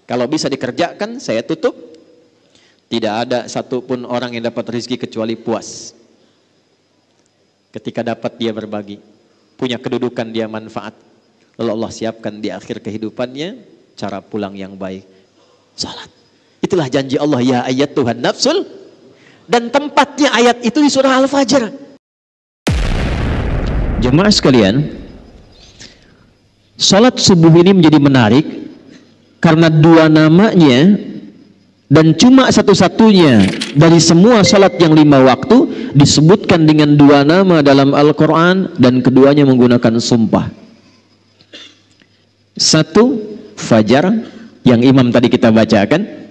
Kalau bisa dikerjakan, saya tutup. Tidak ada satupun orang yang dapat rezeki kecuali puas. Ketika dapat dia berbagi, punya kedudukan dia manfaat. Lalu Allah siapkan di akhir kehidupannya cara pulang yang baik. Salat. Itulah janji Allah, ya ayat Tuhan nafsul. Dan tempatnya ayat itu di surah Al-Fajr. Jemaah sekalian, salat subuh ini menjadi menarik karena dua namanya dan cuma satu-satunya dari semua salat yang 5 waktu disebutkan dengan dua nama dalam Al-Quran dan keduanya menggunakan sumpah. Satu, fajar yang imam tadi kita bacakan,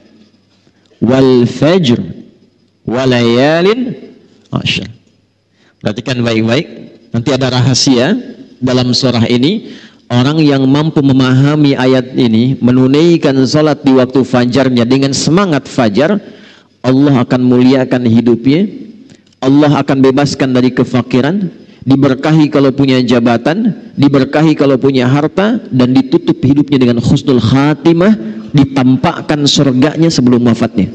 wal fajr walayalin ashr. Perhatikan baik-baik, nanti ada rahasia dalam surah ini. Orang yang mampu memahami ayat ini, menunaikan salat di waktu fajarnya dengan semangat fajar, Allah akan muliakan hidupnya, Allah akan bebaskan dari kefakiran, diberkahi kalau punya jabatan, diberkahi kalau punya harta, dan ditutup hidupnya dengan husnul khatimah, ditampakkan surganya sebelum wafatnya.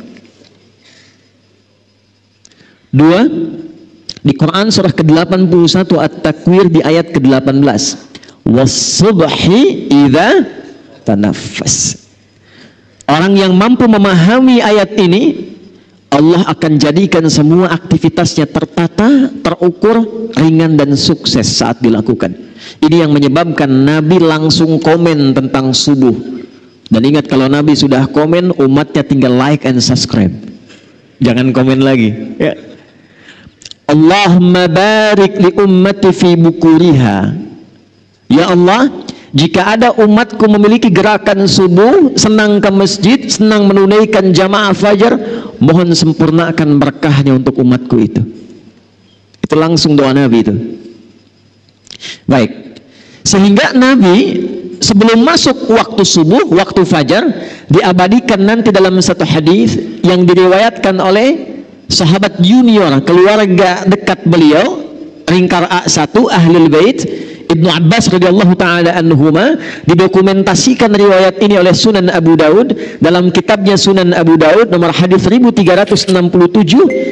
Dua, di Quran surah ke-81 At-Takwir di ayat ke-18, was-subhi idza tanaffas. Orang yang mampu memahami ayat ini, Allah akan jadikan semua aktivitasnya tertata, terukur, ringan dan sukses saat dilakukan. Ini yang menyebabkan Nabi langsung komen tentang subuh. Dan ingat, kalau Nabi sudah komen, umatnya tinggal like and subscribe. Jangan komen lagi, ya. Allahumma barik li ummati fi bukuriha. Ya Allah, jika ada umatku memiliki gerakan subuh, senang ke masjid, senang menunaikan jamaah fajar, mohon sempurnakan berkahnya untuk umatku itu. Itu langsung doa Nabi itu. Baik, sehingga Nabi sebelum masuk waktu subuh, waktu fajar, diabadikan nanti dalam satu hadis yang diriwayatkan oleh sahabat junior, keluarga dekat beliau, ringkar A1 Ahlul Bait, Ibnu Abbas radhiyallahu taala anhuma. Didokumentasikan riwayat ini oleh Sunan Abu Daud dalam kitabnya Sunan Abu Daud nomor hadis 1367.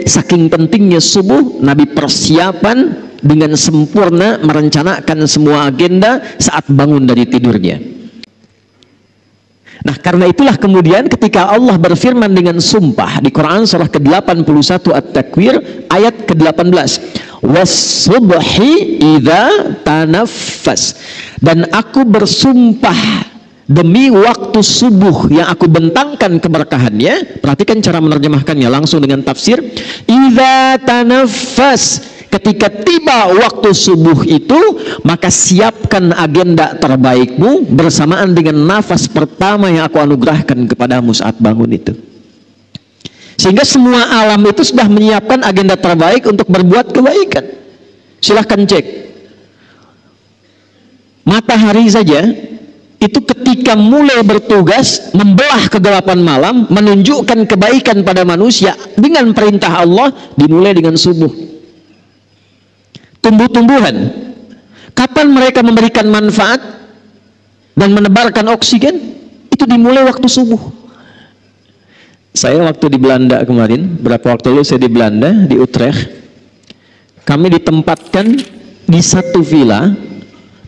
Saking pentingnya subuh, Nabi persiapan dengan sempurna, merencanakan semua agenda saat bangun dari tidurnya. Nah, karena itulah kemudian ketika Allah berfirman dengan sumpah di Quran surah ke-81 At-Takwir ayat ke-18, was-subhi idza tanaffas, dan aku bersumpah demi waktu subuh yang aku bentangkan keberkahannya. Perhatikan cara menerjemahkannya langsung dengan tafsir, idza tanaffas, ketika tiba waktu subuh itu, maka siapkan agenda terbaikmu bersamaan dengan nafas pertama yang aku anugerahkan kepadamu saat bangun itu. Sehingga semua alam itu sudah menyiapkan agenda terbaik untuk berbuat kebaikan. Silahkan cek. Matahari saja itu ketika mulai bertugas membelah kegelapan malam, menunjukkan kebaikan pada manusia dengan perintah Allah, dimulai dengan subuh. Tumbuh-tumbuhan, kapan mereka memberikan manfaat dan menebarkan oksigen? Itu dimulai waktu subuh. Saya waktu di Belanda kemarin, berapa waktu lalu saya di Belanda, di Utrecht, kami ditempatkan di satu villa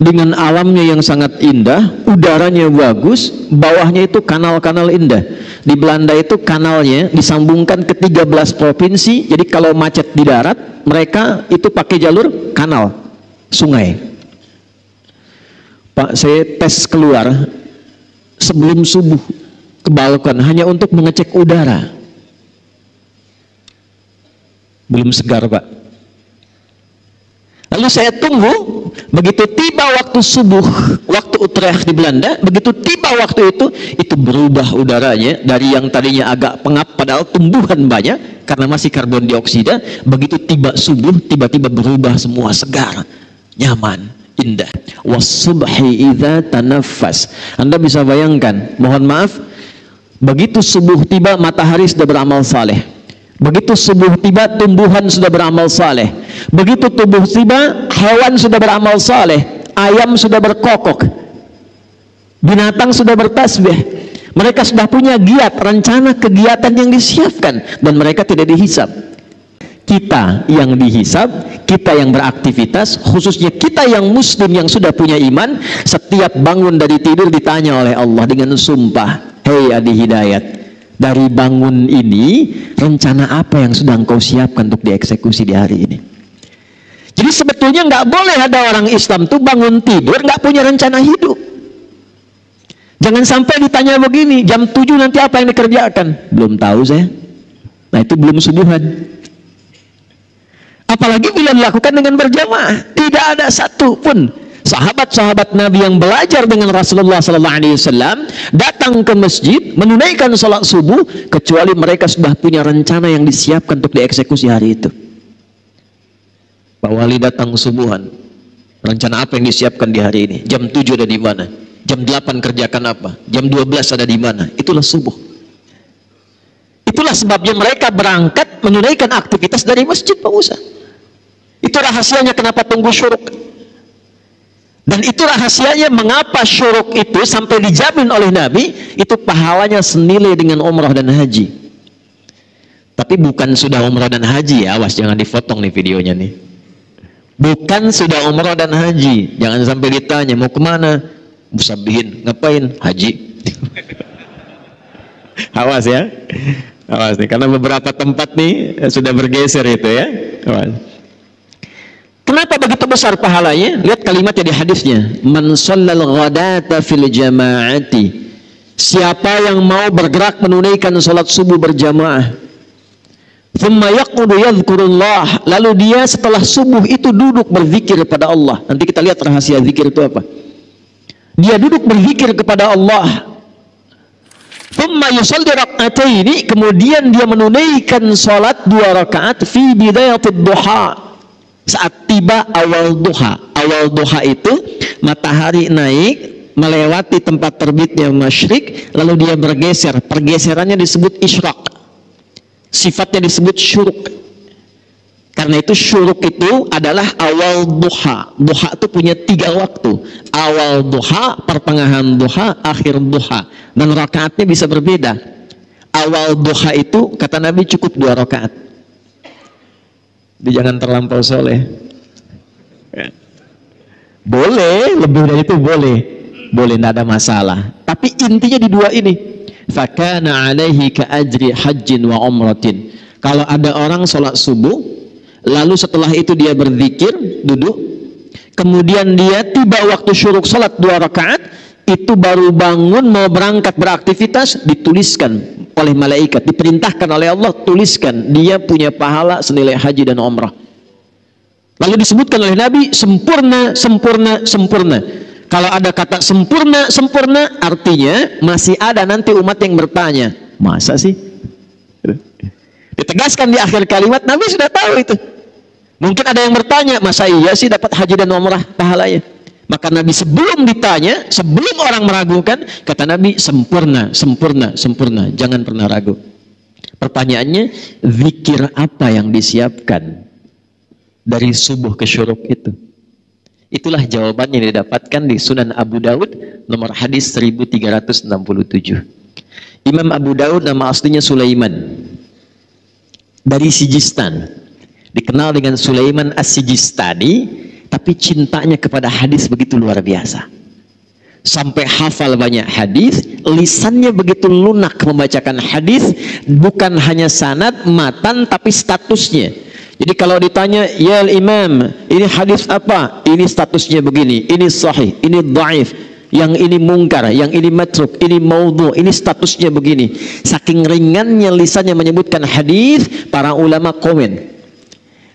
dengan alamnya yang sangat indah, udaranya bagus, bawahnya itu kanal-kanal indah. Di Belanda itu kanalnya disambungkan ke 13 provinsi, jadi kalau macet di darat, mereka itu pakai jalur kanal, sungai. Pak, saya tes keluar sebelum subuh ke balkon hanya untuk mengecek udara. Belum segar, Pak. Lalu saya tunggu, begitu tiba waktu subuh, waktu Utrecht di Belanda, begitu tiba waktu itu berubah udaranya dari yang tadinya agak pengap padahal tumbuhan banyak karena masih karbon dioksida. Begitu tiba subuh, tiba-tiba berubah semua, segar, nyaman, indah. Was-subhi idza tanaffas. Anda bisa bayangkan, mohon maaf, begitu subuh tiba matahari sudah beramal saleh. Begitu subuh tiba tumbuhan sudah beramal saleh. Begitu subuh tiba hewan sudah beramal saleh. Ayam sudah berkokok. Binatang sudah bertasbih. Mereka sudah punya giat, rencana kegiatan yang disiapkan, dan mereka tidak dihisab. Kita yang dihisab, kita yang beraktivitas, khususnya kita yang muslim yang sudah punya iman, setiap bangun dari tidur ditanya oleh Allah dengan sumpah, hei Adi Hidayat, dari bangun ini rencana apa yang sudah engkau siapkan untuk dieksekusi di hari ini? Jadi sebetulnya nggak boleh ada orang Islam tuh bangun tidur nggak punya rencana hidup. Jangan sampai ditanya begini, jam 7 nanti apa yang dikerjakan? Belum tahu saya. Nah itu belum subuhan. Apalagi bila dilakukan dengan berjamaah, tidak ada satu pun sahabat-sahabat Nabi yang belajar dengan Rasulullah SAW datang ke masjid menunaikan salat subuh kecuali mereka sudah punya rencana yang disiapkan untuk dieksekusi hari itu. Pak Wali datang subuhan, rencana apa yang disiapkan di hari ini? Jam 7 ada di mana? Jam 8 kerjakan apa? Jam 12 ada di mana? Itulah subuh. Itulah sebabnya mereka berangkat menunaikan aktivitas dari masjid, Pak Musa. Itu rahasianya kenapa tunggu syuruk. Dan itu rahasianya mengapa syuruk itu sampai dijamin oleh Nabi, itu pahalanya senilai dengan umrah dan haji. Tapi bukan sudah umrah dan haji ya, awas jangan dipotong nih videonya nih. Bukan sudah umrah dan haji, jangan sampai ditanya mau kemana, musabihin, ngapain, haji. Awas ya, awas nih, karena beberapa tempat nih sudah bergeser itu ya. Awas. Kenapa begitu besar pahalanya? Lihat kalimatnya di hadisnya. Man shallal ghadata fil jama'ati. Siapa yang mau bergerak menunaikan salat subuh berjamaah. Thumma yaqudu yadhkurullah. Lalu dia setelah subuh itu duduk berzikir kepada Allah. Nanti kita lihat rahasia zikir itu apa. Dia duduk berzikir kepada Allah. Thumma yusalli rak'ataini. Kemudian dia menunaikan salat 2 rakaat fi bidayatid duha. Saat tiba awal duha. Awal duha itu matahari naik melewati tempat terbitnya masyrik, lalu dia bergeser. Pergeserannya disebut isyraq. Sifatnya disebut syuruk. Karena itu syuruk itu adalah awal duha. Duha itu punya 3 waktu. Awal duha, pertengahan duha, akhir duha. Dan rakaatnya bisa berbeda. Awal duha itu kata Nabi cukup 2 rakaat. Jangan terlampau soleh. Boleh, lebih dari itu boleh. Boleh, tidak ada masalah. Tapi intinya di 2 ini. Fakana alaihi ka ajri hajjin wa umratin. Kalau ada orang sholat subuh, lalu setelah itu dia berzikir, duduk. Kemudian dia tiba waktu syuruk sholat 2 rakaat, itu baru bangun mau berangkat beraktivitas, dituliskan oleh malaikat, diperintahkan oleh Allah, tuliskan dia punya pahala senilai haji dan umrah. Lalu disebutkan oleh Nabi sempurna, sempurna, sempurna. Kalau ada kata sempurna, sempurna, artinya masih ada nanti umat yang bertanya, masa sih? Ditegaskan di akhir kalimat, Nabi sudah tahu itu. Mungkin ada yang bertanya, masa iya sih dapat haji dan umrah pahalanya? Maka Nabi sebelum ditanya, sebelum orang meragukan, kata Nabi sempurna, sempurna, sempurna. Jangan pernah ragu. Pertanyaannya, zikir apa yang disiapkan dari subuh ke syuruk itu? Itulah jawabannya yang didapatkan di Sunan Abu Daud nomor hadis 1367. Imam Abu Daud nama aslinya Sulaiman dari Sijistan, dikenal dengan Sulaiman As-Sijistani. Tapi cintanya kepada hadis begitu luar biasa. Sampai hafal banyak hadis, lisannya begitu lunak membacakan hadis, bukan hanya sanad, matan, tapi statusnya. Jadi kalau ditanya, ya Imam, ini hadis apa? Ini statusnya begini, ini sahih, ini dhaif, yang ini mungkar, yang ini matruk, ini maudhu, ini statusnya begini. Saking ringannya lisannya menyebutkan hadis, para ulama komen.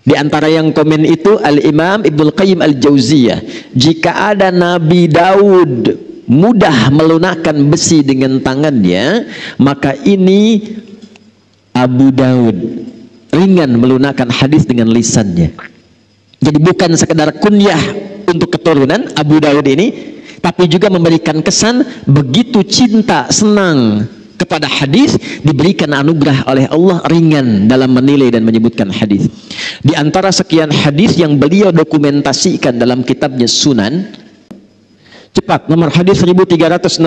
Di antara yang komen itu Al-Imam Ibnul Qayyim Al-Jauziyah, jika ada Nabi Daud mudah melunakkan besi dengan tangannya, maka ini Abu Daud ringan melunakkan hadis dengan lisannya. Jadi bukan sekedar kunyah untuk keturunan Abu Daud ini, tapi juga memberikan kesan begitu cinta, senang kepada hadis, diberikan anugerah oleh Allah ringan dalam menilai dan menyebutkan hadis. Di antara sekian hadis yang beliau dokumentasikan dalam kitabnya Sunan, cepat nomor hadis 1367,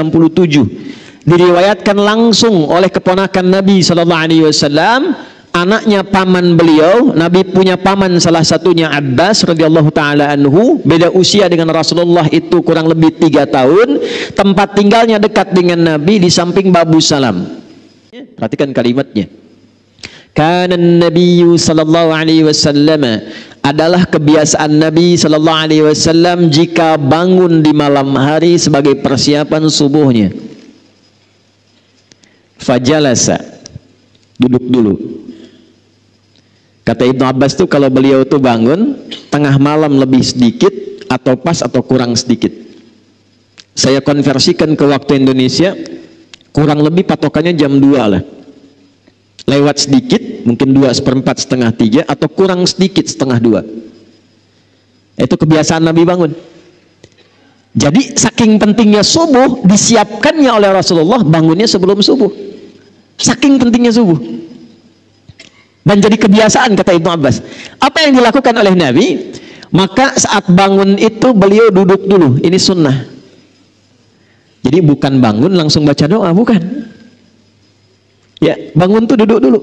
diriwayatkan langsung oleh keponakan Nabi sallallahu alaihi wasallam, anaknya paman beliau. Nabi punya paman, salah satunya Abbas radhiyallahu taala anhu, beda usia dengan Rasulullah itu kurang lebih 3 tahun. Tempat tinggalnya dekat dengan Nabi, di samping Babu Salam. Perhatikan kalimatnya. Kana Nabiyyu sallallahu alaihi wasallam, adalah kebiasaan Nabi sallallahu alaihi wasallam jika bangun di malam hari sebagai persiapan subuhnya. Fajalasa, duduk dulu. Kata Ibnu Abbas tuh kalau beliau tuh bangun tengah malam lebih sedikit atau pas atau kurang sedikit. Saya konversikan ke waktu Indonesia, kurang lebih patokannya jam 2 lah. Lewat sedikit, mungkin 2/4, setengah 3, atau kurang sedikit setengah 2. Itu kebiasaan Nabi bangun. Jadi saking pentingnya subuh, disiapkannya oleh Rasulullah bangunnya sebelum subuh. Saking pentingnya subuh. Dan jadi kebiasaan, kata Ibnu Abbas. Apa yang dilakukan oleh Nabi? Maka saat bangun itu beliau duduk dulu. Ini sunnah. Jadi bukan bangun langsung baca doa, bukan. Ya, bangun tuh duduk dulu.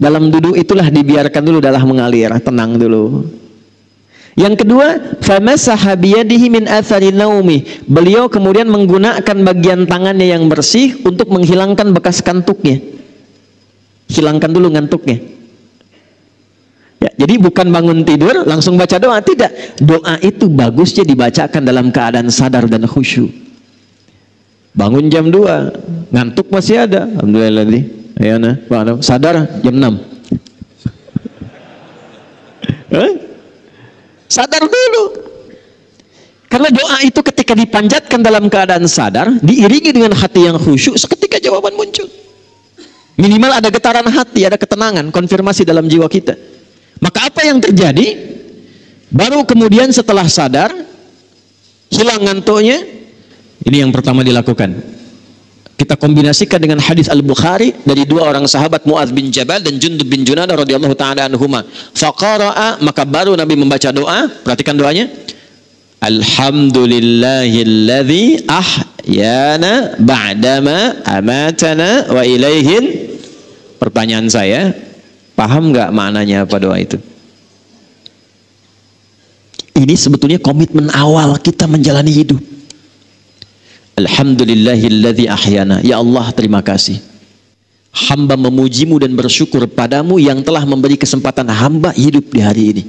Dalam duduk itulah dibiarkan dulu darah mengalir, tenang dulu. Yang kedua, famasaha biyadihi min athari naumi. Beliau kemudian menggunakan bagian tangannya yang bersih untuk menghilangkan bekas kantuknya. Hilangkan dulu ngantuknya. Ya, jadi bukan bangun tidur langsung baca doa, tidak. Doa itu bagusnya dibacakan dalam keadaan sadar dan khusyuk. Bangun jam 2, ngantuk masih ada. Alhamdulillah nih. Ayana, sadar jam 6. Sadar dulu. Karena doa itu ketika dipanjatkan dalam keadaan sadar, diiringi dengan hati yang khusyuk, seketika jawaban muncul. Minimal ada getaran hati, ada ketenangan, konfirmasi dalam jiwa kita. Maka apa yang terjadi? Baru kemudian setelah sadar, hilang ngantuknya. Ini yang pertama dilakukan. Kita kombinasikan dengan hadis Al-Bukhari dari 2 orang sahabat, Mu'adz bin Jabal dan Jundub bin Junadah radhiyallahu taala anhuma. Faqara'a, maka baru Nabi membaca doa. Perhatikan doanya. Alhamdulillahilladzi ahyana ba'dama amatana wa ilaihin. Pertanyaan saya, paham nggak maknanya apa doa itu? Ini sebetulnya komitmen awal kita menjalani hidup. Alhamdulillahilladzi ahyana. Ya Allah, terima kasih. Hamba memujimu dan bersyukur padamu yang telah memberi kesempatan hamba hidup di hari ini.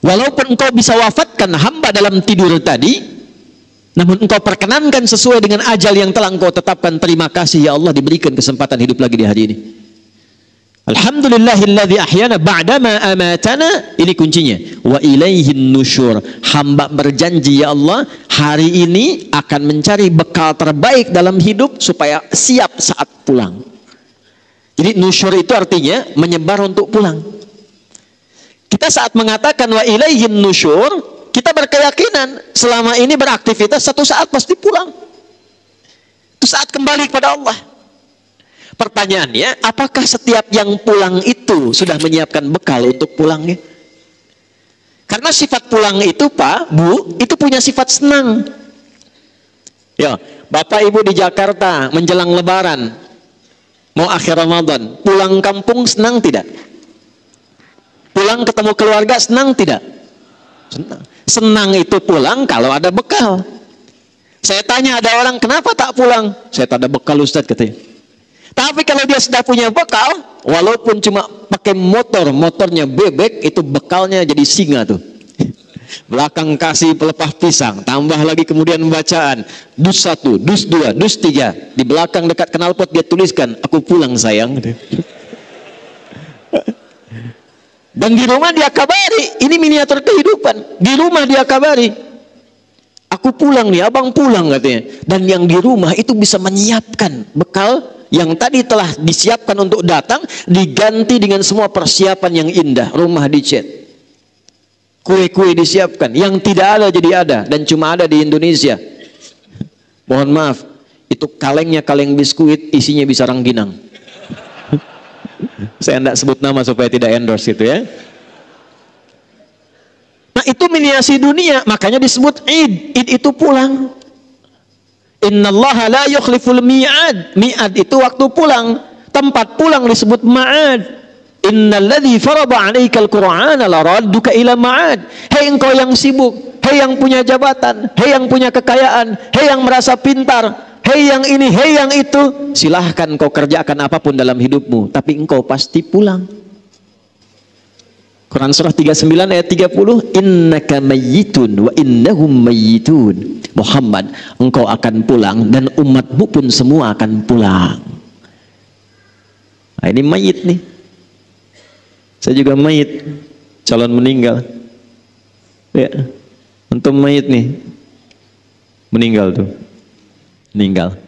Walaupun engkau bisa wafatkan hamba dalam tidur tadi, namun engkau perkenankan sesuai dengan ajal yang telah engkau tetapkan. Terima kasih ya Allah, diberikan kesempatan hidup lagi di hari ini. Alhamdulillahilladzi ahyana ba'dama amatana. Ini kuncinya. Wa ilaihin nusyur. Hamba berjanji ya Allah, hari ini akan mencari bekal terbaik dalam hidup supaya siap saat pulang. Jadi nusyur itu artinya menyebar untuk pulang. Kita saat mengatakan wa ilaihin nusyur, kita berkeyakinan selama ini beraktivitas, satu saat pasti pulang. Itu saat kembali kepada Allah. Pertanyaannya, apakah setiap yang pulang itu sudah menyiapkan bekal untuk pulangnya? Karena sifat pulang itu, Pak, Bu, itu punya sifat senang. Ya, Bapak Ibu di Jakarta menjelang Lebaran, mau akhir Ramadan, pulang kampung senang tidak? Pulang ketemu keluarga senang tidak? Senang. Senang itu pulang kalau ada bekal. Saya tanya ada orang, kenapa tak pulang? Saya tak ada bekal, Ustaz, katanya. Tapi kalau dia sudah punya bekal, walaupun cuma pakai motornya bebek, itu bekalnya jadi singa tuh. Belakang kasih pelepah pisang, tambah lagi kemudian bacaan dus 1, dus 2, dus 3. Di belakang dekat knalpot dia tuliskan, aku pulang sayang. Dan di rumah dia kabari, ini miniatur kehidupan. Di rumah dia kabari, aku pulang nih, abang pulang katanya. Dan yang di rumah itu bisa menyiapkan bekal yang tadi telah disiapkan untuk datang, diganti dengan semua persiapan yang indah. Rumah dicat, kue-kue disiapkan, yang tidak ada jadi ada, dan cuma ada di Indonesia. Mohon maaf, itu kalengnya kaleng biskuit, isinya bisa rangginang. Saya tidak sebut nama supaya tidak endorse itu ya. Nah itu miniasi dunia, makanya disebut Id. Id itu pulang. Innallaha la yukhliful mi'ad. Mi'ad itu waktu pulang. Tempat pulang disebut ma'ad. Innalladzi farada 'alaikal Qur'ana laradduka ila ma'ad. Hei engkau yang sibuk, hei yang punya jabatan, hei yang punya kekayaan, hei yang merasa pintar, hei yang ini, hei yang itu, silahkan kau kerjakan apapun dalam hidupmu, tapi engkau pasti pulang. Quran surah 39 ayat 30, innaka mayyitun wa innahum mayyitun. Muhammad, engkau akan pulang dan umatmu pun semua akan pulang. Nah, ini mayit nih. Saya juga mayit, calon meninggal. Ya, antum mayit nih, meninggal tuh, meninggal.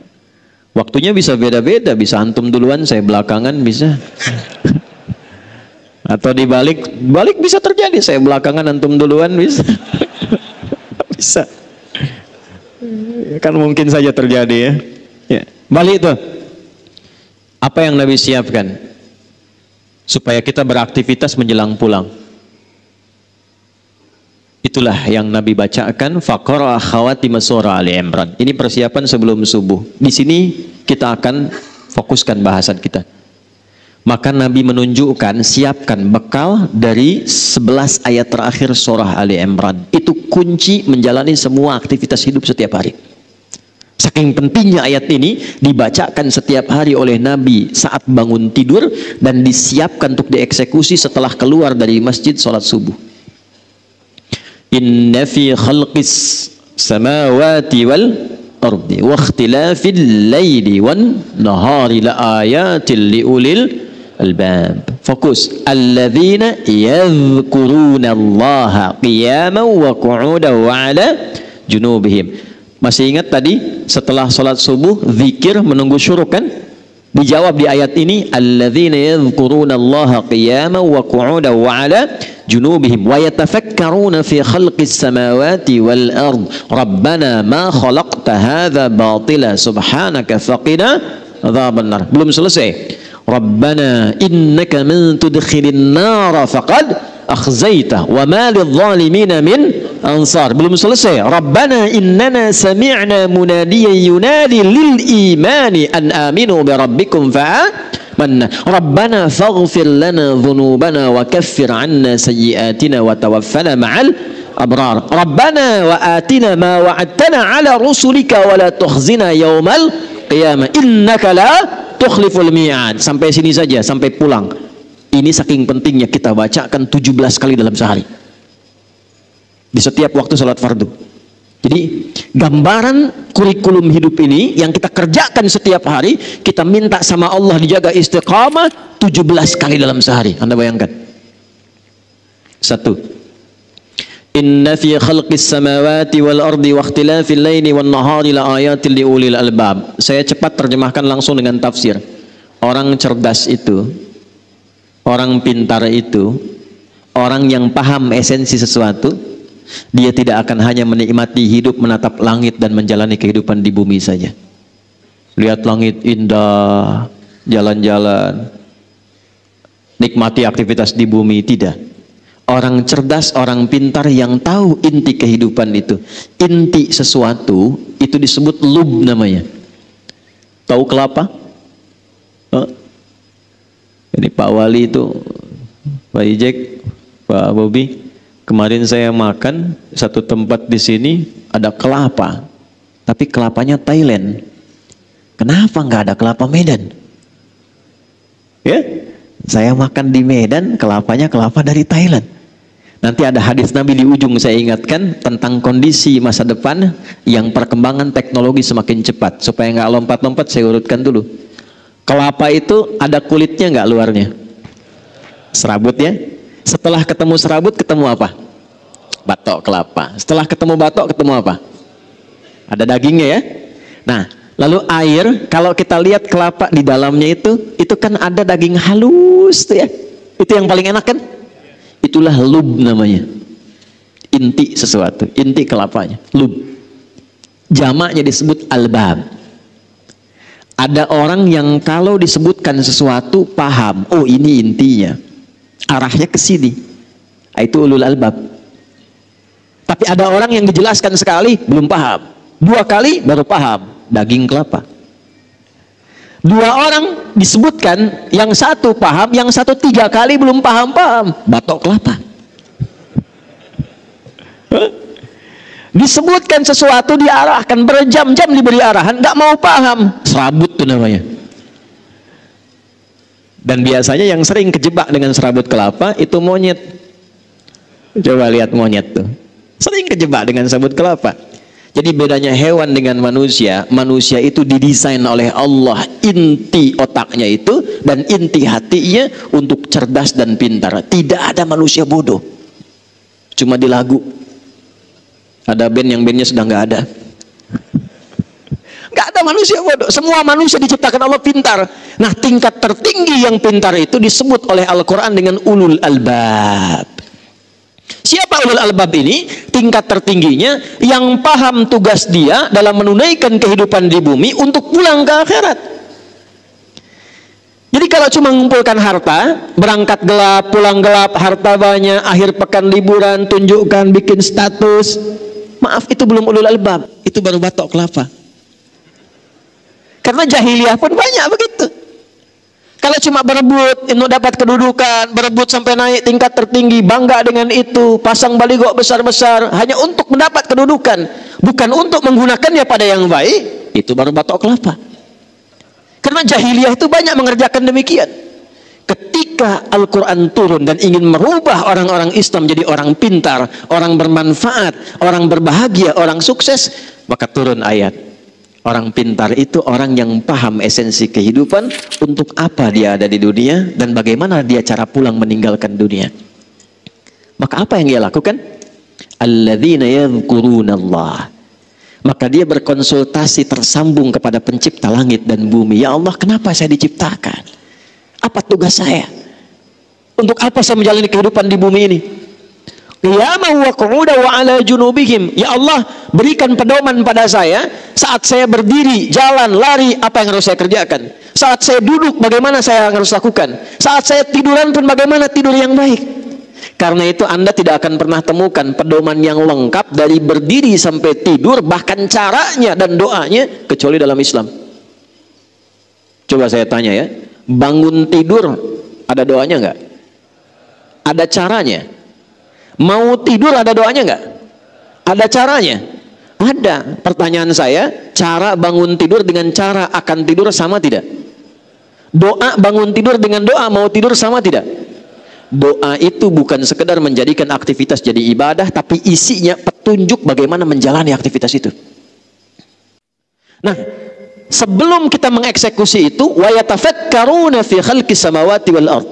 Waktunya bisa beda-beda, bisa antum duluan, saya belakangan bisa. Atau dibalik, balik bisa terjadi, saya belakangan, antum duluan bisa. Bisa. Kan mungkin saja terjadi ya. Ya. Balik itu. Apa yang Nabi siapkan? Supaya kita beraktivitas menjelang pulang. Itulah yang Nabi bacakan, faqara khawatim surah Ali Imran. Ini persiapan sebelum subuh. Di sini kita akan fokuskan bahasan kita. Maka Nabi menunjukkan, siapkan bekal dari 11 ayat terakhir surah Ali Imran. Itu kunci menjalani semua aktivitas hidup setiap hari. Saking pentingnya ayat ini dibacakan setiap hari oleh Nabi saat bangun tidur dan disiapkan untuk dieksekusi setelah keluar dari masjid sholat subuh. Inna fi khalqis samawati wal ardi wa ikhtilafil laili wan nahari la ayatil liulil albab. Fokus. Alladzina yadhkuruna Allaha qiyaman wa qu'udan wa ala junubihim. Masih ingat tadi setelah sholat subuh zikir menunggu syuruk kan? Dijawab di ayat ini, alladzina yadhkuruna Allaha qiyaman wa qu'udan wa 'ala junubihim wa yatafakkaruna fi khalqis samawati wal ard rabbana ma khalaqta hadza batila subhanaka faqina adzabannar. Belum selesai. Rabbana innaka man tudkhilin nar faqad akhzaita wa ma lidh-dhalimin min ansar. Belum selesai. Rabbana innana sami'na munadiyan yunadi lil imani an aminu bi rabbikum fa'amanna. Rabbana faghfir lana dhunubana wa kaffir 'anna sayyi'atina wa tawaffana ma'al abrar. Rabbana wa atina ma wa'adtana 'ala rusulika wa la tukhzina yaumal qiyamah innaka la tukhliful mi'ad. Sampai sini saja, sampai pulang. Ini saking pentingnya kita bacakan 17 kali dalam sehari. Di setiap waktu sholat fardu. Jadi gambaran kurikulum hidup ini yang kita kerjakan setiap hari, kita minta sama Allah dijaga istiqamah 17 kali dalam sehari. Anda bayangkan. 1. Inna fi khalqis samawati wal ardi wa ikhtilafil laili wan nahari la ayatil liulil albab. Saya cepat terjemahkan langsung dengan tafsir. Orang cerdas itu, orang pintar itu, orang yang paham esensi sesuatu, dia tidak akan hanya menikmati hidup, menatap langit dan menjalani kehidupan di bumi saja. Lihat langit indah, jalan-jalan, nikmati aktivitas di bumi, tidak. Orang cerdas, orang pintar yang tahu inti kehidupan itu, inti sesuatu, itu disebut lub namanya. Tahu kelapa? Ini Pak Wali itu, Pak Ijek, Pak Bobi, kemarin saya makan satu tempat di sini ada kelapa, tapi kelapanya Thailand. Kenapa nggak ada kelapa Medan? Ya, saya makan di Medan, kelapanya kelapa dari Thailand. Nanti ada hadis Nabi di ujung saya ingatkan tentang kondisi masa depan yang perkembangan teknologi semakin cepat. Supaya nggak lompat-lompat, saya urutkan dulu. Kelapa itu ada kulitnya nggak luarnya? Serabut ya. Setelah ketemu serabut, ketemu apa? Batok kelapa. Setelah ketemu batok, ketemu apa? Ada dagingnya ya. Nah, lalu air, kalau kita lihat kelapa di dalamnya itu kan ada daging halus tuh ya. Itu yang paling enak kan? Itulah lub namanya. Inti sesuatu, inti kelapanya, lub. Jamaknya disebut albab. Ada orang yang kalau disebutkan sesuatu paham, oh ini intinya, arahnya ke sini. Itu ulul albab. Tapi ada orang yang dijelaskan sekali belum paham, 2 kali baru paham, daging kelapa. Dua orang disebutkan, yang satu paham, yang satu 3 kali belum paham-paham, batok kelapa. Disebutkan sesuatu, diarahkan, berjam-jam diberi arahan, nggak mau paham, serabut tuh namanya. Dan biasanya yang sering kejebak dengan serabut kelapa itu monyet. Coba lihat monyet tuh, sering kejebak dengan serabut kelapa. Jadi bedanya hewan dengan manusia, manusia itu didesain oleh Allah inti otaknya itu dan inti hatinya untuk cerdas dan pintar. Tidak ada manusia bodoh. Cuma di lagu ada band yang bandnya sudah nggak ada. Nggak ada manusia bodoh. Semua manusia diciptakan Allah pintar. Nah, tingkat tertinggi yang pintar itu disebut oleh Al-Quran dengan ulul albab. Siapa ulul albab ini? Tingkat tertingginya yang paham tugas dia dalam menunaikan kehidupan di bumi untuk pulang ke akhirat. Jadi kalau cuma mengumpulkan harta, berangkat gelap, pulang gelap, harta banyak, akhir pekan liburan, tunjukkan, bikin status, maaf, itu belum ulul albab, itu baru batok kelapa. Karena jahiliyah pun banyak begitu. Kalau cuma berebut untuk dapat kedudukan, berebut sampai naik tingkat tertinggi, bangga dengan itu, pasang baligo besar-besar hanya untuk mendapat kedudukan, bukan untuk menggunakannya pada yang baik, itu baru batok kelapa. Karena jahiliyah itu banyak mengerjakan demikian. Ketika Al-Quran turun dan ingin merubah orang-orang Islam jadi orang pintar, orang bermanfaat, orang berbahagia, orang sukses, maka turun ayat. Orang pintar itu orang yang paham esensi kehidupan, untuk apa dia ada di dunia dan bagaimana dia cara pulang meninggalkan dunia. Maka apa yang dia lakukan? Alladzina yadhkurunallah. Maka dia berkonsultasi, tersambung kepada pencipta langit dan bumi. Ya Allah, kenapa saya diciptakan? Apa tugas saya? Untuk apa saya menjalani kehidupan di bumi ini? Qiyaman wa qu'udan wa ala junubihim. Ya Allah, berikan pedoman pada saya saat saya berdiri, jalan, lari, apa yang harus saya kerjakan. Saat saya duduk, bagaimana saya harus lakukan. Saat saya tiduran pun bagaimana tidur yang baik. Karena itu Anda tidak akan pernah temukan pedoman yang lengkap dari berdiri sampai tidur, bahkan caranya dan doanya, kecuali dalam Islam. Coba saya tanya ya, bangun tidur ada doanya nggak? Ada caranya? Mau tidur ada doanya nggak? Ada caranya? Ada. Pertanyaan saya, cara bangun tidur dengan cara akan tidur sama tidak? Doa bangun tidur dengan doa mau tidur sama tidak? Doa itu bukan sekedar menjadikan aktivitas jadi ibadah, tapi isinya petunjuk bagaimana menjalani aktivitas itu. Nah, sebelum kita mengeksekusi itu, wa yatafakkaruna fi khalqis samawati wal ardh.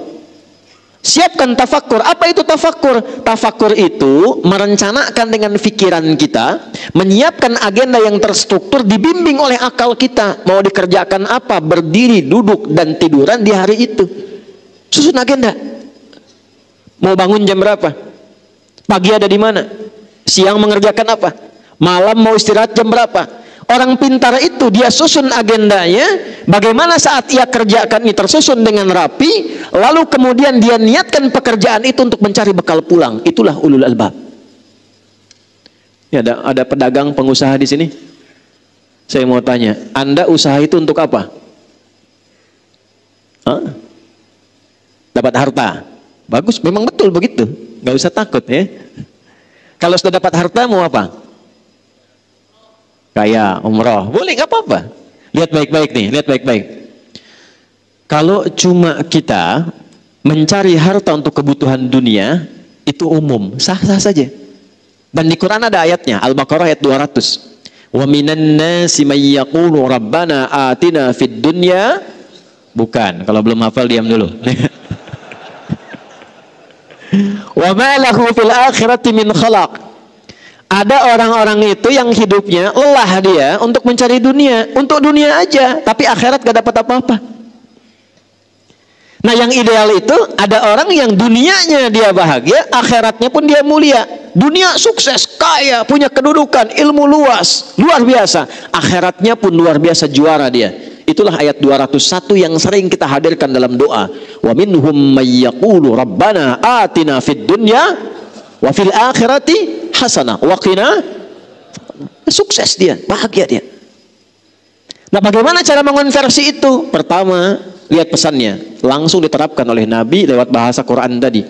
Siapkan tafakkur. Apa itu tafakkur? Tafakkur itu merencanakan dengan pikiran kita, menyiapkan agenda yang terstruktur, dibimbing oleh akal kita. Mau dikerjakan apa, berdiri, duduk, dan tiduran di hari itu. Susun agenda. Mau bangun jam berapa? Pagi ada di mana? Siang mengerjakan apa? Malam mau istirahat jam berapa? Orang pintar itu dia susun agendanya, bagaimana saat ia kerjakan ini tersusun dengan rapi, lalu kemudian dia niatkan pekerjaan itu untuk mencari bekal pulang. Itulah ulul albab. Ya, ada pedagang pengusaha di sini. Saya mau tanya, Anda usaha itu untuk apa? Hah? Dapat harta. Bagus, memang betul begitu. Nggak usah takut ya. Kalau sudah dapat harta mau apa? Kayak umroh, boleh, nggak apa-apa. Lihat baik-baik nih, lihat baik-baik. Kalau cuma kita mencari harta untuk kebutuhan dunia, itu umum, sah-sah saja. Dan di Quran ada ayatnya, Al-Baqarah ayat 200. Wa minan nasi may yaqulu rabbana atina fid dunya. Bukan, kalau belum hafal diam dulu. Wa ma lahu fil akhirati min khalaq. Ada orang-orang itu yang hidupnya lelah dia untuk mencari dunia, untuk dunia aja, tapi akhirat gak dapat apa-apa. Nah, yang ideal itu ada orang yang dunianya dia bahagia, akhiratnya pun dia mulia. Dunia sukses, kaya, punya kedudukan, ilmu luas, luar biasa. Akhiratnya pun luar biasa, juara dia. Itulah ayat 201 yang sering kita hadirkan dalam doa. Wa minhum may yaqulu rabbana atina fid dunya wa fil akhirati hasanah wa qina. Sukses dia, bahagia dia. Nah, bagaimana cara mengonversi itu? Pertama, lihat pesannya. Langsung diterapkan oleh Nabi lewat bahasa Quran tadi.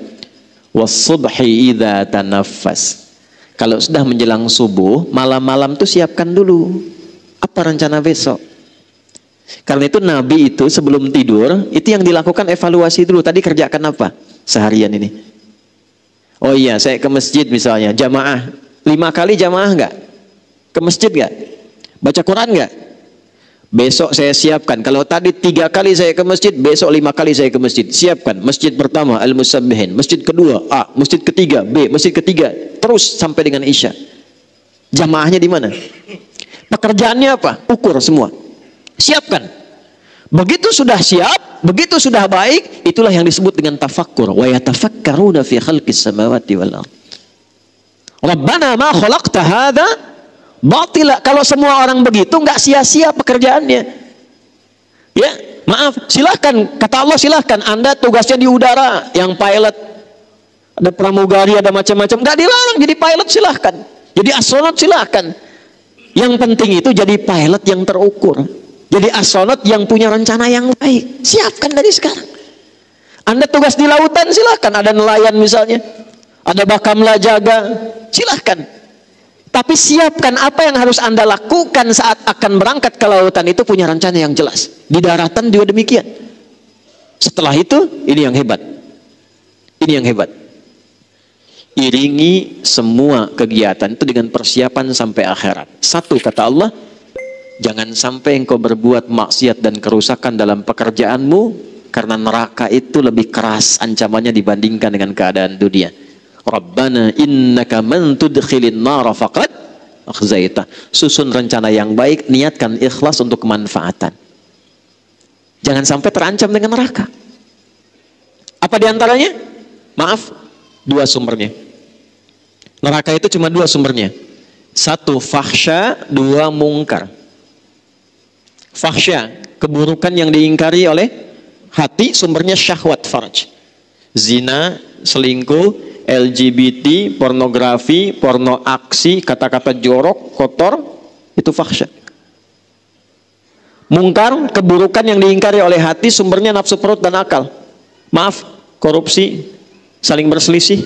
Was-subhi idza tanaffas. Kalau sudah menjelang subuh, malam-malam tuh siapkan dulu. Apa rencana besok? Karena itu Nabi itu sebelum tidur, itu yang dilakukan evaluasi dulu. Tadi kerjakan apa seharian ini? Oh iya, saya ke masjid misalnya, jamaah. 5 kali jamaah enggak? Ke masjid enggak? Baca Quran enggak? Besok saya siapkan. Kalau tadi 3 kali saya ke masjid, besok 5 kali saya ke masjid. Siapkan. Masjid pertama Al-Musabbihin, masjid kedua A, masjid ketiga B, masjid ketiga, terus sampai dengan Isya. Jamaahnya di mana? Pekerjaannya apa? Ukur semua. Siapkan. Begitu sudah siap, begitu sudah baik, itulah yang disebut dengan tafakkur. Wa yatafakkaruna fi khalqis samawati wal ardh. Rabbana ma khalaqta hadza batila. Kalau semua orang begitu, nggak sia-sia pekerjaannya. Ya, maaf, silahkan, kata Allah silahkan. Anda tugasnya di udara, yang pilot, ada pramugari, ada macam-macam, nggak dilarang jadi pilot, silahkan. Jadi astronot silahkan. Yang penting itu jadi pilot yang terukur. Jadi astronot yang punya rencana yang baik. Siapkan dari sekarang. Anda tugas di lautan, silahkan. Ada nelayan misalnya, ada bakamla jaga, silahkan. Tapi siapkan apa yang harus Anda lakukan saat akan berangkat ke lautan, itu punya rencana yang jelas. Di daratan juga demikian. Setelah itu, ini yang hebat. Ini yang hebat. Iringi semua kegiatan itu dengan persiapan sampai akhirat. Satu, kata Allah, jangan sampai engkau berbuat maksiat dan kerusakan dalam pekerjaanmu, karena neraka itu lebih keras ancamannya dibandingkan dengan keadaan dunia. Rabbana innaka man tudkhilin nara faqad akhzaita. Susun rencana yang baik, niatkan ikhlas untuk kemanfaatan. Jangan sampai terancam dengan neraka. Apa diantaranya? Maaf, 2 sumbernya. Neraka itu cuma 2 sumbernya. 1 fahsya, 2 mungkar. Fahsya, keburukan yang diingkari oleh hati, sumbernya syahwat farj. Zina, selingkuh, LGBT, pornografi, porno aksi, kata-kata jorok, kotor, itu fahsya. Mungkar, keburukan yang diingkari oleh hati, sumbernya nafsu perut dan akal. Maaf, korupsi, saling berselisih,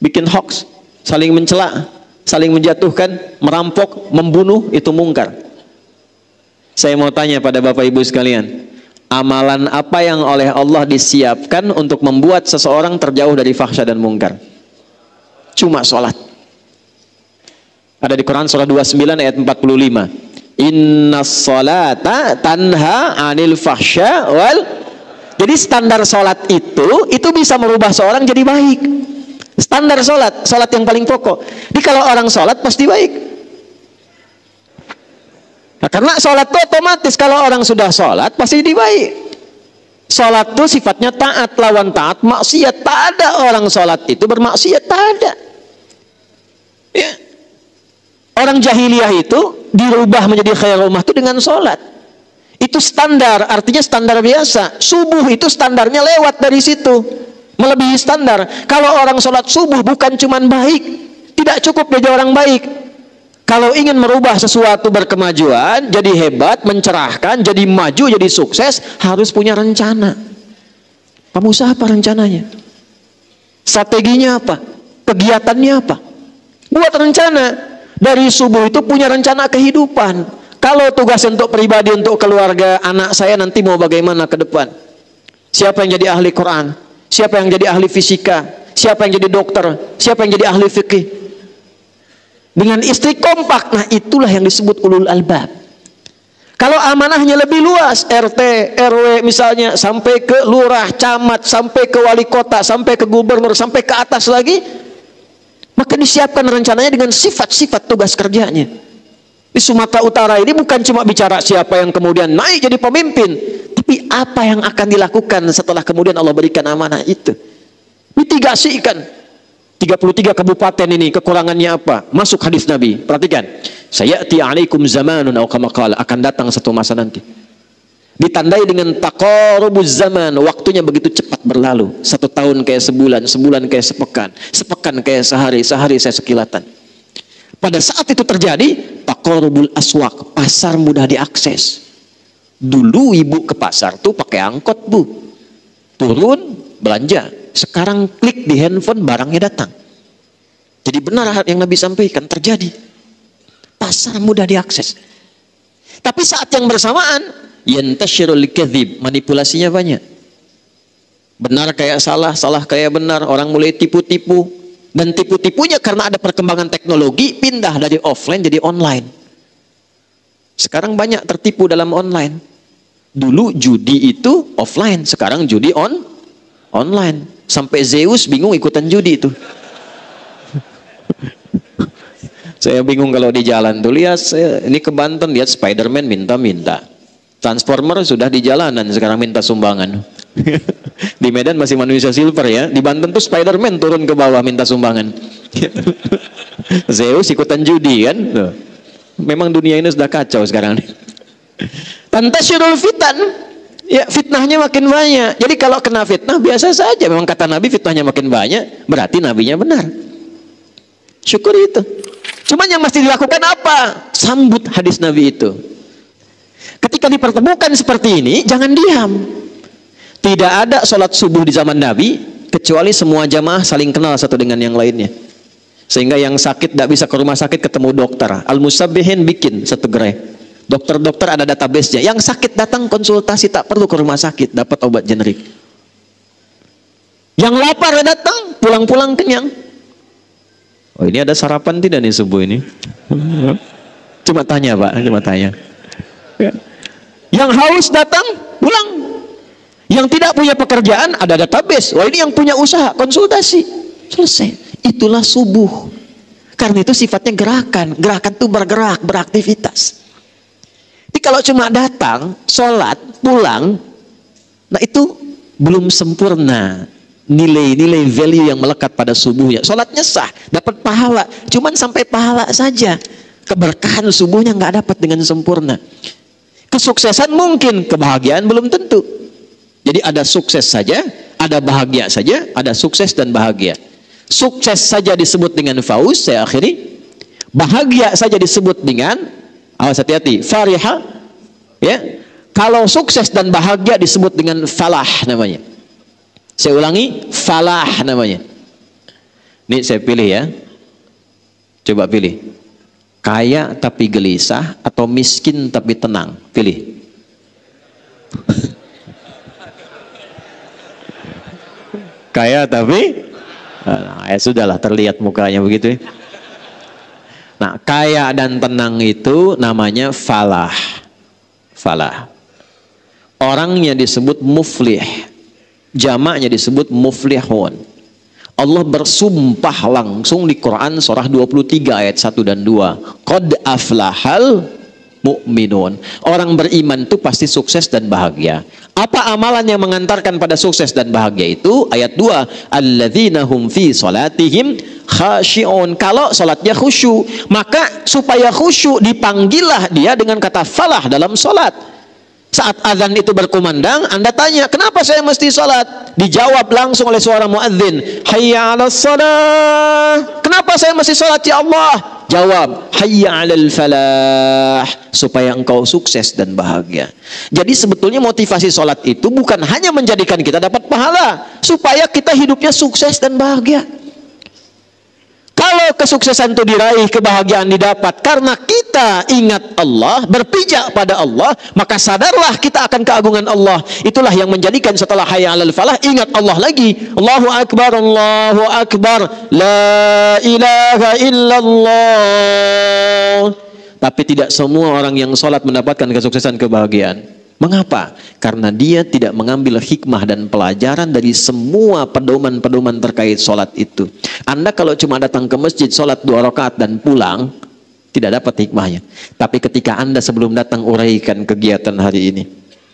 bikin hoax, saling mencela, saling menjatuhkan, merampok, membunuh, itu mungkar. Saya mau tanya pada Bapak Ibu sekalian, amalan apa yang oleh Allah disiapkan untuk membuat seseorang terjauh dari fahsya dan mungkar? Cuma sholat. Ada di Quran surah 29 ayat 45. Inna sholata tanha anil fahsya wal. Jadi standar sholat itu bisa merubah seorang jadi baik. Standar sholat yang paling pokok. Jadi kalau orang sholat pasti baik. Nah, karena sholat itu otomatis, kalau orang sudah sholat pasti jadi baik. Sholat itu sifatnya taat, lawan taat maksiat. Tak ada orang sholat itu bermaksiat, tak ada. Ya. Orang jahiliyah itu dirubah menjadi khairul ummah itu dengan sholat. Itu standar, artinya standar biasa. Subuh itu standarnya lewat dari situ, melebihi standar. Kalau orang sholat subuh bukan cuman baik, tidak cukup jadi orang baik. Kalau ingin merubah sesuatu berkemajuan, jadi hebat, mencerahkan, jadi maju, jadi sukses, harus punya rencana. Kamu usaha apa rencananya? Strateginya apa? Kegiatannya apa? Buat rencana. Dari subuh itu punya rencana kehidupan. Kalau tugas untuk pribadi, untuk keluarga, anak saya nanti mau bagaimana ke depan? Siapa yang jadi ahli Quran? Siapa yang jadi ahli fisika? Siapa yang jadi dokter? Siapa yang jadi ahli fikih? Dengan istri kompak. Nah, itulah yang disebut ulul albab. Kalau amanahnya lebih luas, RT, RW misalnya, sampai ke lurah, camat, sampai ke wali kota, sampai ke gubernur, sampai ke atas lagi, maka disiapkan rencananya dengan sifat-sifat tugas kerjanya. Di Sumatera Utara ini bukan cuma bicara siapa yang kemudian naik jadi pemimpin, tapi apa yang akan dilakukan setelah kemudian Allah berikan amanah itu. Mitigasikan. 33 kabupaten ini kekurangannya apa? Masuk hadis Nabi. Perhatikan. Sayati alaikum zamanun aw kama qala, akan datang satu masa nanti. Ditandai dengan taqarubuz zaman, waktunya begitu cepat berlalu. 1 tahun kayak sebulan, sebulan kayak sepekan, sepekan kayak sehari, sehari saya sekilatan. Pada saat itu terjadi, taqarubul aswaq, pasar mudah diakses. Dulu ibu ke pasar tuh pakai angkot, Bu. Turun, belanja. Sekarang klik di handphone, barangnya datang. Jadi benar yang Nabi sampaikan terjadi. Pasar mudah diakses. Tapi saat yang bersamaan, yantashirul kadzib, manipulasinya banyak. Benar kayak salah, salah kayak benar. Orang mulai tipu-tipu. Dan tipu-tipunya karena ada perkembangan teknologi, pindah dari offline jadi online. Sekarang banyak tertipu dalam online. Dulu judi itu offline, sekarang judi online. Sampai Zeus bingung ikutan judi itu. Saya bingung kalau di jalan tuh, lihat ini ke Banten, lihat Spiderman minta-minta. Transformer sudah di jalanan, sekarang minta sumbangan. Di Medan masih manusia silver ya, di Banten tuh Spiderman turun ke bawah minta sumbangan. Zeus ikutan judi kan. Memang dunia ini sudah kacau sekarang. Tantasyirul fitan. Ya, fitnahnya makin banyak. Jadi kalau kena fitnah biasa saja. Memang kata Nabi fitnahnya makin banyak, berarti nabinya benar. Syukur itu. Cuman yang mesti dilakukan apa? Sambut hadis Nabi itu. Ketika dipertemukan seperti ini, jangan diam. Tidak ada sholat subuh di zaman Nabi kecuali semua jamaah saling kenal satu dengan yang lainnya. Sehingga yang sakit tidak bisa ke rumah sakit ketemu dokter. Al-Musabbihin bikin satu gerai. Dokter-dokter ada database-nya. Yang sakit datang konsultasi, tak perlu ke rumah sakit, dapat obat generik. Yang lapar datang, pulang-pulang kenyang. Oh, ini ada sarapan tidak nih subuh ini? Cuma tanya, Pak, cuma tanya. Yang haus datang, pulang. Yang tidak punya pekerjaan ada database. Wah, ini yang punya usaha, konsultasi. Selesai. Itulah subuh. Karena itu sifatnya gerakan. Gerakan itu bergerak, beraktivitas. Jadi kalau cuma datang, sholat, pulang, nah itu belum sempurna nilai-nilai value yang melekat pada subuhnya. Sholatnya sah, dapat pahala, cuman sampai pahala saja. Keberkahan subuhnya nggak dapat dengan sempurna. Kesuksesan mungkin, kebahagiaan belum tentu. Jadi ada sukses saja, ada bahagia saja, ada sukses dan bahagia. Sukses saja disebut dengan fauz, saya akhiri. Bahagia saja disebut dengan, awas hati-hati, farihah, ya. Kalau sukses dan bahagia disebut dengan falah namanya. Saya ulangi, falah namanya. Ini saya pilih ya. Coba pilih. Kaya tapi gelisah atau miskin tapi tenang? Pilih. Kaya tapi ya sudahlah, terlihat mukanya begitu ya. Nah, kaya dan tenang itu namanya falah. Falah. Orangnya disebut muflih. Jamaknya disebut muflihun. Allah bersumpah langsung di Quran surah 23 ayat 1 dan 2. Qad aflahal mu'minun. Orang beriman itu pasti sukses dan bahagia. Apa amalan yang mengantarkan pada sukses dan bahagia itu? Ayat 2. Alladzina hum fi salatihim khashi'un. Kalau salatnya khusyuk, maka supaya khusyuk dipanggillah dia dengan kata falah dalam salat. Saat azan itu berkumandang, Anda tanya, kenapa saya mesti salat? Dijawab langsung oleh suara muadzin, hayya 'alas shalah. Kenapa saya mesti salat ya Allah? Jawab, hayya 'alal falah, supaya engkau sukses dan bahagia. Jadi sebetulnya motivasi salat itu bukan hanya menjadikan kita dapat pahala, supaya kita hidupnya sukses dan bahagia. Kalau kesuksesan itu diraih, kebahagiaan didapat karena kita ingat Allah, berpijak pada Allah, maka sadarlah kita akan keagungan Allah. Itulah yang menjadikan setelah hayya 'alal falah, ingat Allah lagi. Allahu Akbar, Allahu Akbar, la ilaha illallah. Tapi tidak semua orang yang sholat mendapatkan kesuksesan, kebahagiaan. Mengapa? Karena dia tidak mengambil hikmah dan pelajaran dari semua pedoman-pedoman terkait sholat itu. Anda kalau cuma datang ke masjid, sholat 2 rakaat dan pulang, tidak dapat hikmahnya. Tapi ketika Anda sebelum datang uraikan kegiatan hari ini,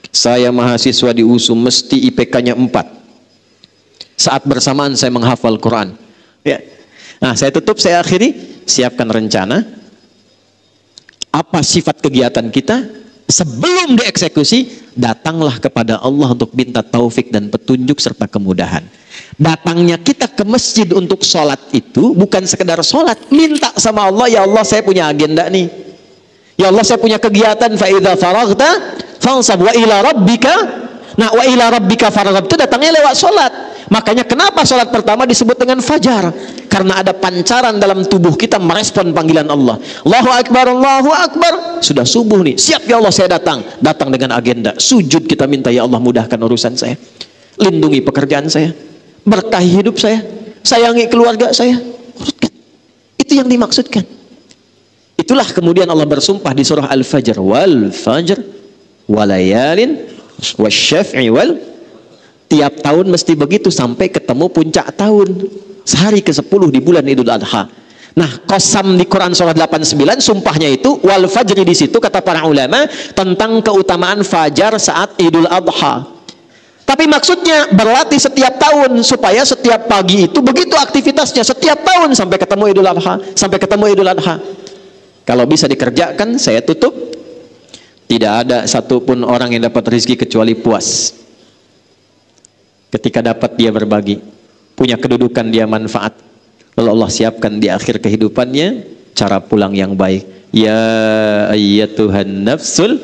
saya mahasiswa di USU mesti IPK-nya 4. Saat bersamaan saya menghafal Quran. Ya. Nah, saya tutup, saya akhiri. Siapkan rencana. Apa sifat kegiatan kita? Sebelum dieksekusi, datanglah kepada Allah untuk minta taufik dan petunjuk serta kemudahan. Datangnya kita ke masjid untuk sholat itu bukan sekedar sholat, minta sama Allah, ya Allah saya punya agenda nih, ya Allah saya punya kegiatan, fa idza faraghta fansab wa ila rabbika. Nah, wa ila rabbika farghab itu datangnya lewat sholat. Makanya kenapa sholat pertama disebut dengan fajar? Karena ada pancaran dalam tubuh kita merespon panggilan Allah. Allahu Akbar, Allahu Akbar. Sudah subuh nih, siap ya Allah saya datang. Datang dengan agenda sujud, kita minta ya Allah mudahkan urusan saya, lindungi pekerjaan saya, berkahi hidup saya, sayangi keluarga saya. Itu yang dimaksudkan. Itulah kemudian Allah bersumpah di surah Al-Fajr, wal fajr walayalin wasyaf'i wal. Tiap tahun mesti begitu sampai ketemu puncak tahun, sehari ke-10 di bulan Idul Adha. Nah, qasam di Quran surah 89 sumpahnya itu wal fajri, di situ kata para ulama tentang keutamaan fajar saat Idul Adha. Tapi maksudnya berlatih setiap tahun supaya setiap pagi itu begitu aktivitasnya setiap tahun sampai ketemu Idul Adha, sampai ketemu Idul Adha. Kalau bisa dikerjakan, saya tutup, tidak ada satupun orang yang dapat rezeki kecuali puas. Ketika dapat dia berbagi, punya kedudukan dia manfaat, lalu Allah siapkan di akhir kehidupannya cara pulang yang baik. Ya ayyatuhan nafsul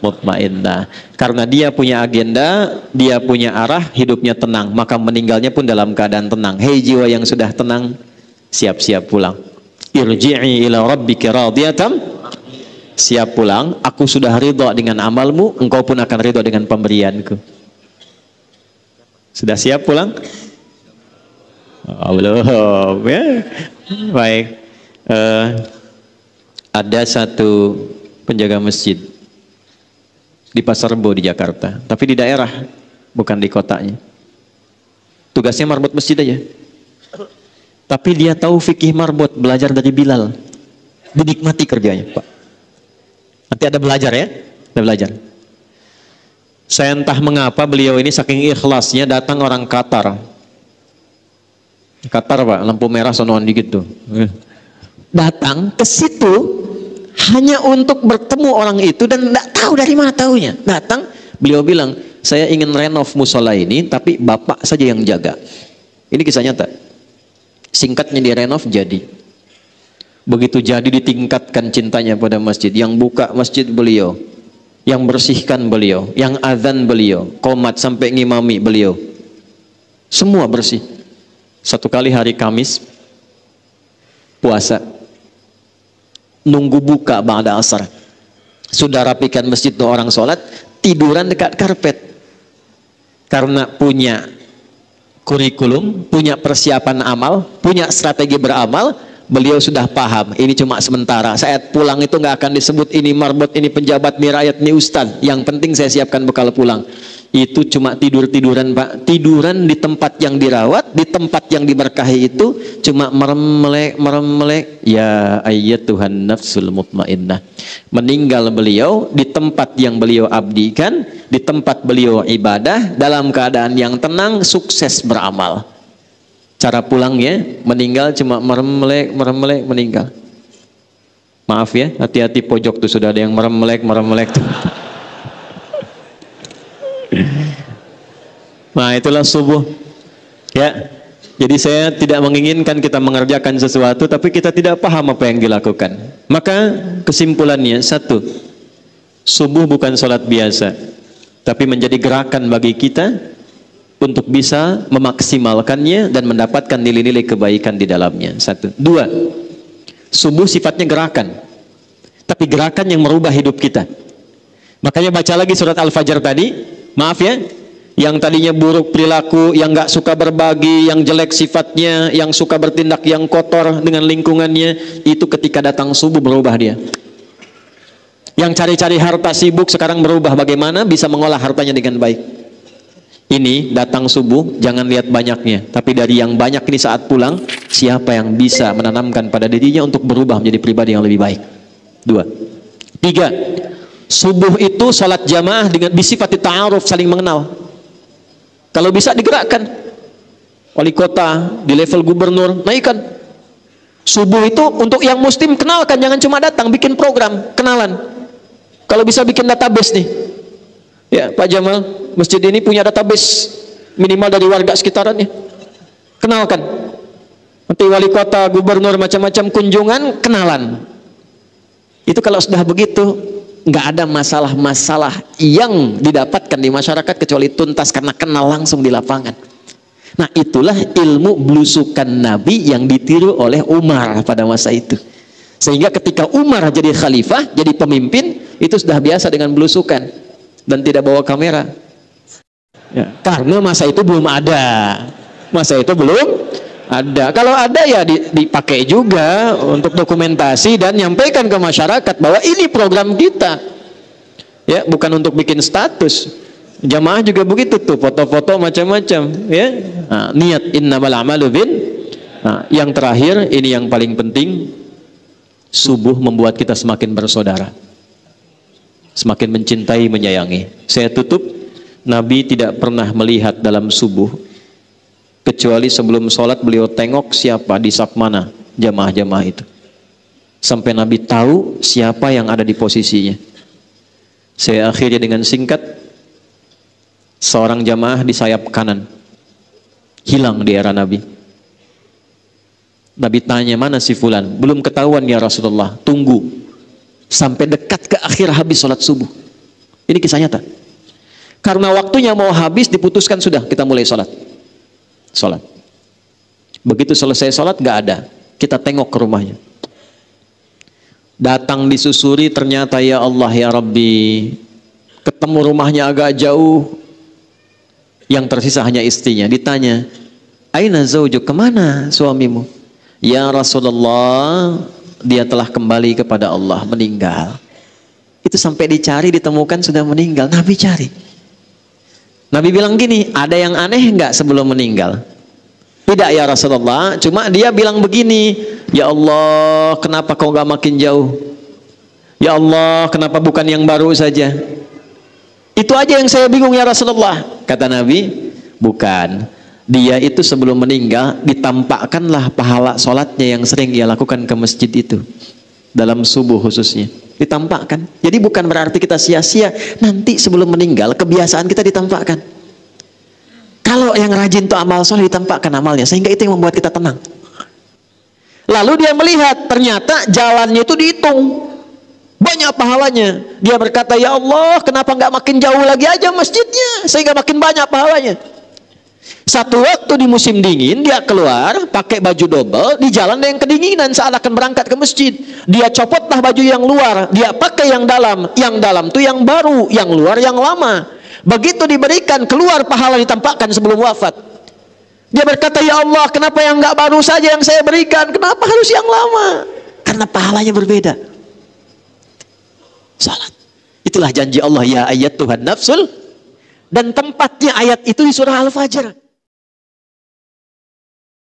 mutmainnah. Karena dia punya agenda, dia punya arah, hidupnya tenang, maka meninggalnya pun dalam keadaan tenang. Hei jiwa yang sudah tenang, siap-siap pulang. Irji'i ila rabbika radiyatan, siap pulang, aku sudah ridha dengan amalmu, engkau pun akan ridha dengan pemberianku. Sudah siap pulang? Allah, ya. Baik. Ada satu penjaga masjid di Pasar Rebo di Jakarta, tapi di daerah, bukan di kotanya. Tugasnya marbot masjid aja. Tapi dia tahu fikih marbot, belajar dari Bilal. Dinikmati kerjanya, Pak. Nanti ada belajar ya, ada belajar. Saya entah mengapa beliau ini saking ikhlasnya datang orang Qatar. Qatar Pak, lampu merah sonoan dikit tuh. Datang ke situ hanya untuk bertemu orang itu dan tidak tahu dari mana tahunya. Datang, beliau bilang, saya ingin renov musola ini, tapi bapak saja yang jaga. Ini kisah nyata. Singkatnya direnov jadi. Begitu jadi ditingkatkan cintanya pada masjid. Yang buka masjid beliau, yang bersihkan beliau, yang azan beliau, qomat sampai ngimami beliau, semua bersih. Satu kali hari Kamis puasa, nunggu buka ba'da asar, sudah rapikan masjid tuh orang sholat, tiduran dekat karpet. Karena punya kurikulum, punya persiapan amal, punya strategi beramal, beliau sudah paham, ini cuma sementara. Saat pulang itu nggak akan disebut ini marbot, ini penjabat, ini rakyat, ini ustaz. Yang penting saya siapkan bekal pulang. Itu cuma tiduran Pak, tiduran di tempat yang dirawat, di tempat yang diberkahi itu cuma merem-melek. Ya ayyatuhan nafsul mutmainnah. Meninggal beliau di tempat yang beliau abdikan, di tempat beliau ibadah, dalam keadaan yang tenang, sukses beramal. Cara pulangnya, meninggal cuma merem-melek meninggal. Maaf ya, hati-hati pojok tuh sudah ada yang merem-melek tuh. Nah, itulah subuh. Ya. Jadi saya tidak menginginkan kita mengerjakan sesuatu tapi kita tidak paham apa yang dilakukan. Maka kesimpulannya satu, subuh bukan sholat biasa, tapi menjadi gerakan bagi kita untuk bisa memaksimalkannya dan mendapatkan nilai-nilai kebaikan di dalamnya. Satu. Dua, subuh sifatnya gerakan, tapi gerakan yang merubah hidup kita. Makanya baca lagi surat Al-Fajr tadi. Maaf ya, yang tadinya buruk perilaku, yang gak suka berbagi, yang jelek sifatnya, yang suka bertindak yang kotor dengan lingkungannya, itu ketika datang subuh berubah dia. Yang cari-cari harta sibuk sekarang berubah, bagaimana bisa mengolah hartanya dengan baik. Ini datang subuh, jangan lihat banyaknya, tapi dari yang banyak ini saat pulang, siapa yang bisa menanamkan pada dirinya untuk berubah menjadi pribadi yang lebih baik. Dua. Tiga, subuh itu sholat jamaah dengan disifati ta'aruf, saling mengenal. Kalau bisa digerakkan, wali kota di level gubernur naikkan. Subuh itu untuk yang muslim kenalkan, jangan cuma datang, bikin program kenalan. Kalau bisa bikin database nih, ya Pak Jamal, masjid ini punya database minimal dari warga sekitarannya, kenalkan. Nanti wali kota, gubernur, macam-macam kunjungan, kenalan. Itu kalau sudah begitu, nggak ada masalah-masalah yang didapatkan di masyarakat kecuali tuntas karena kenal langsung di lapangan. Nah, itulah ilmu belusukan Nabi yang ditiru oleh Umar pada masa itu. Sehingga ketika Umar jadi khalifah, jadi pemimpin, itu sudah biasa dengan belusukan dan tidak bawa kamera. Ya, karena masa itu belum ada. Masa itu belum ada. Kalau ada ya dipakai juga untuk dokumentasi dan nyampaikan ke masyarakat bahwa ini program kita. Ya, bukan untuk bikin status. Jamaah juga begitu tuh, foto-foto macam-macam, ya. Nah, niat innamal a'malu bin. Nah, yang terakhir ini yang paling penting, subuh membuat kita semakin bersaudara. Semakin mencintai, menyayangi. Saya tutup, Nabi tidak pernah melihat dalam subuh kecuali sebelum sholat beliau tengok siapa di saf mana jamaah-jamaah itu. Sampai Nabi tahu siapa yang ada di posisinya. Saya akhiri dengan singkat, seorang jamaah di sayap kanan hilang di era Nabi. Nabi tanya, mana si fulan? Belum ketahuan ya Rasulullah. Tunggu sampai dekat ke akhir habis sholat subuh. Ini kisah nyata. Karena waktunya mau habis, diputuskan sudah kita mulai sholat. Begitu selesai sholat gak ada, kita tengok ke rumahnya. Datang disusuri, ternyata ya Allah ya Rabbi, ketemu rumahnya agak jauh. Yang tersisa hanya istrinya. Ditanya, aina zaujuk, kemana suamimu? Ya Rasulullah, dia telah kembali kepada Allah, meninggal. Itu sampai dicari, ditemukan sudah meninggal. Nabi cari. Nabi bilang gini, ada yang aneh enggak sebelum meninggal? Tidak ya Rasulullah, cuma dia bilang begini, ya Allah, kenapa kau gak makin jauh? Ya Allah, kenapa bukan yang baru saja? Itu aja yang saya bingung ya Rasulullah. Kata Nabi, bukan. Dia itu sebelum meninggal, ditampakkanlah pahala sholatnya yang sering dia lakukan ke masjid itu. Dalam subuh khususnya. Ditampakkan. Jadi bukan berarti kita sia-sia. Nanti sebelum meninggal, kebiasaan kita ditampakkan. Kalau yang rajin tuh amal soleh, ditampakkan amalnya. Sehingga itu yang membuat kita tenang. Lalu dia melihat, ternyata jalannya itu dihitung. Banyak pahalanya. Dia berkata, ya Allah, kenapa nggak makin jauh lagi aja masjidnya? Sehingga makin banyak pahalanya. Satu waktu di musim dingin, dia keluar pakai baju double, di jalan yang kedinginan saat akan berangkat ke masjid. Dia copotlah baju yang luar, dia pakai yang dalam. Yang dalam tuh yang baru, yang luar yang lama. Begitu diberikan, keluar pahala ditampakkan sebelum wafat. Dia berkata, ya Allah, kenapa yang nggak baru saja yang saya berikan? Kenapa harus yang lama? Karena pahalanya berbeda. Salat. Itulah janji Allah, ya ayat Tuhan nafsul. Dan tempatnya ayat itu di surah Al-Fajr.